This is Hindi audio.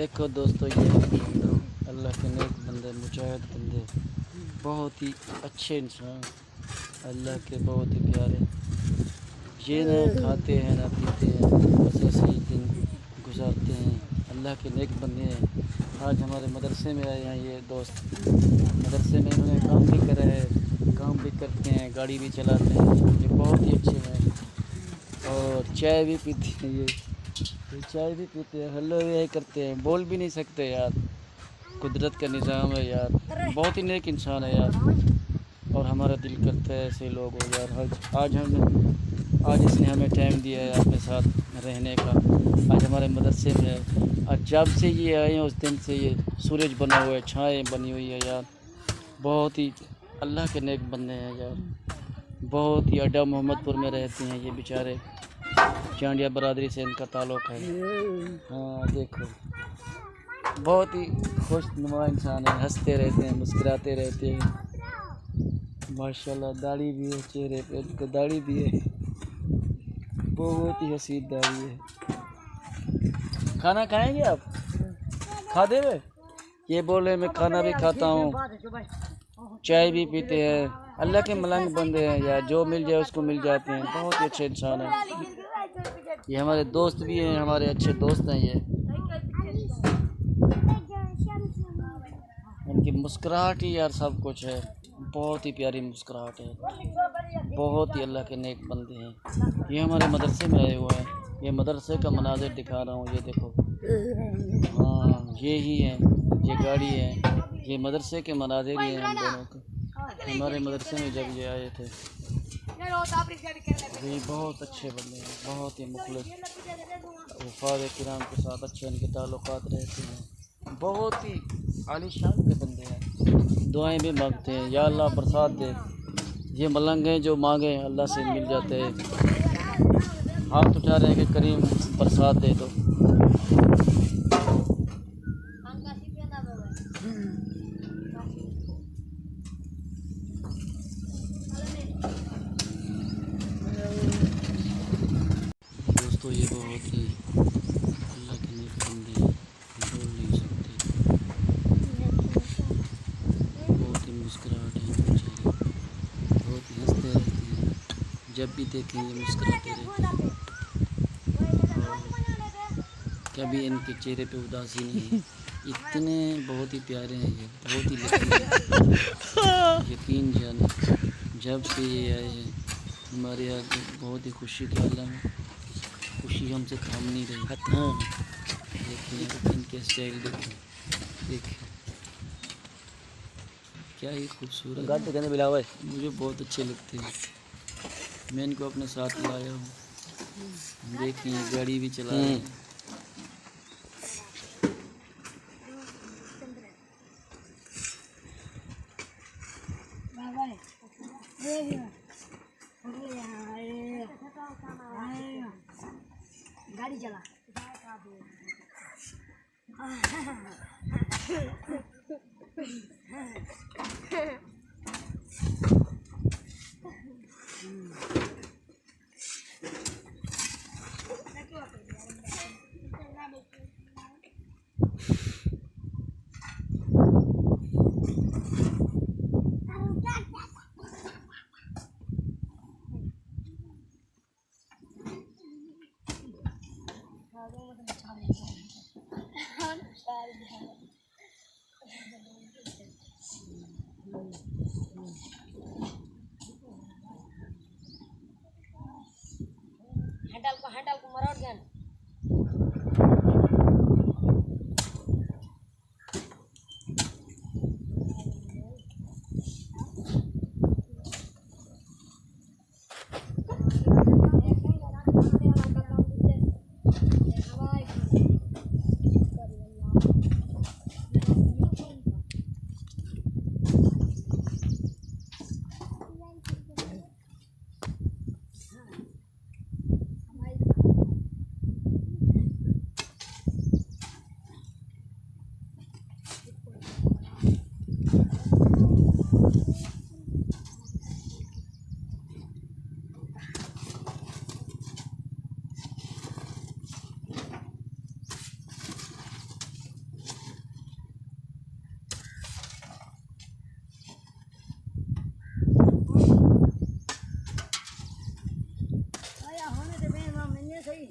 देखो दोस्तों, ये तो अल्लाह के नेक बंदे, मुजाहिद बंदे, बहुत ही अच्छे इंसान, अल्लाह के बहुत ही प्यारे। ये ना खाते हैं ना पीते हैं, बस ऐसे ही दिन गुजारते हैं। अल्लाह के नेक बंदे हैं। आज हमारे मदरसे में आए हैं ये दोस्त। मदरसे में इन्होंने काम भी करा है, काम भी करते हैं, गाड़ी भी चलाते हैं। ये बहुत ही अच्छे हैं और चाय भी पीते हैं। ये चाय भी पीते हैं, हल्ला भी यही करते हैं, बोल भी नहीं सकते यार। कुदरत का निज़ाम है यार, बहुत ही नेक इंसान है यार। और हमारा दिल करता है ऐसे लोग हो यार। आज इसने हमें टाइम दिया है अपने साथ रहने का। आज हमारे मदरसे में है। और जब से ये आए हैं उस दिन से ये सूरज बना हुआ है, छाएँ बनी हुई है यार। बहुत ही अल्लाह के नेक बंदे हैं यार। बहुत ही अड्डा मोहम्मदपुर में रहते हैं ये बेचारे। चांडिया बरादरी से इनका ताल्लुक़ है। हाँ देखो, बहुत ही खुशनुमा इंसान है, हंसते रहते हैं, मुस्कुराते रहते हैं। माशाल्लाह दाढ़ी भी है चेहरे पे, इनको दाढ़ी भी है, बहुत ही हसीन दाढ़ी है। खाना खाएंगे आप? खा देवे? ये बोले मैं खाना भी खाता हूँ, चाय भी पीते हैं। अल्लाह के मलंग बंदे हैं यार, जो मिल जाए उसको मिल जाते हैं। बहुत ही अच्छे इंसान हैं। ये हमारे दोस्त भी हैं, हमारे अच्छे दोस्त हैं ये। इनकी मुस्कुराहट ही यार सब कुछ है, बहुत ही प्यारी मुस्कुराहट है। बहुत ही अल्लाह के नेक बंदे हैं। ये हमारे मदरसे में आए हुए हैं। ये मदरसे का मनाज़िर दिखा रहा हूँ, ये देखो। हाँ ये ही है, ये गाड़ी है, ये मदरसे के मनाज़िर ही हैं हम दोनों के। हमारे मदरसे में जब ये आए थे, ये बहुत अच्छे बंदे हैं, बहुत ही मुखलिस, वफ़ाद किराम के साथ अच्छे इनके ताल्लुक़ात रहते हैं। बहुत ही आलीशान के बंदे हैं। दुआएं भी मांगते हैं, या अल्लाह बरसात दे। ये मलंग हैं, जो मांगे अल्लाह से मिल जाते हैं। हाथ उठा रहे हैं कि करीम बरसात दे दो। दोस्तों ये बहुत ही अल्लाह के नेक बंदे हैं, बोल नहीं सकते। बहुत ही मुस्कुराहट है इनके चेहरे, बहुत ही हंसते रहते हैं, जब भी देखेंगे मुस्कुराते रहते हैं। कभी इनके चेहरे पे उदासी नहीं है। इतने बहुत ही प्यारे हैं ये, बहुत ही लकीर। यकीन जाने जब से ये आए हैं हमारे यहाँ बहुत ही खुशी के आलम है। खुशी हमसे थाम नहीं रही। हाँ देखिए इनके स्टाइल देखिए क्या ही खूबसूरत है। मुझे बहुत अच्छे लगते हैं, मैं इनको अपने साथ लाया हूँ। देखिए गाड़ी भी चला रहे हैं। गाड़ी चला हैंडल को मरोड़ गया। ये सही